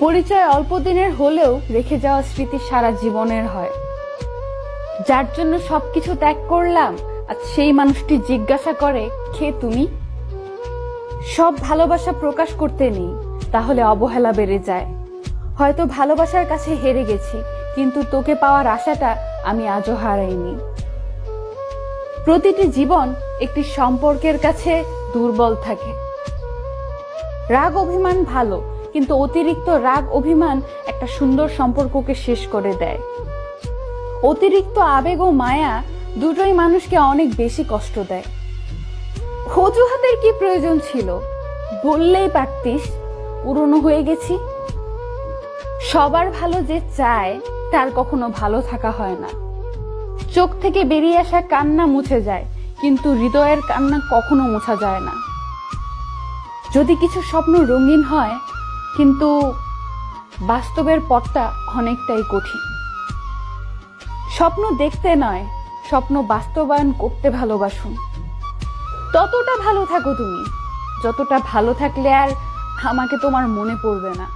পরিচয় অল্প দিনের হলেও রেখে যাওয়া স্মৃতি সারা জীবনের হয়। যার জন্য সবকিছু ত্যাগ করলাম, আজ সেই মানুষটি জিজ্ঞাসা করে, কে তুমি? সব ভালোবাসা প্রকাশ করতে নেই, তাহলে অবহেলা বেড়ে যায়। হয়তো ভালোবাসার কাছে হেরে গেছি, কিন্তু তোকে পাওয়ার আশাটা আমি আজও হারাইনি। প্রতিটি জীবন একটি সম্পর্কের কাছে দুর্বল থাকে। রাগ অভিমান ভালো, কিন্তু অতিরিক্ত রাগ অভিমান একটা সুন্দর সম্পর্ককে শেষ করে দেয়। অতিরিক্ত আবেগ ও মায়া দুটোই মানুষকে অনেক বেশি কষ্ট দেয়। অজুহাতের কি প্রয়োজন ছিল? বললেই পারতিস পুরনো হয়ে গেছি। সবার ভালো যে চায় তার কখনো ভালো থাকা হয় না। চোখ থেকে বেরিয়ে আসা কান্না মুছে যায়, কিন্তু হৃদয়ের কান্না কখনো মোছা যায় না। যদি কিছু স্বপ্ন রঙিন হয়, কিন্তু বাস্তবের পথটা অনেকটাই কঠিন। স্বপ্ন দেখতে নয়, স্বপ্ন বাস্তবায়ন করতে ভালোবাসুন। ততটা ভালো থাকো তুমি, যতটা ভালো থাকলে আর আমাকে তোমার মনে পড়বে না।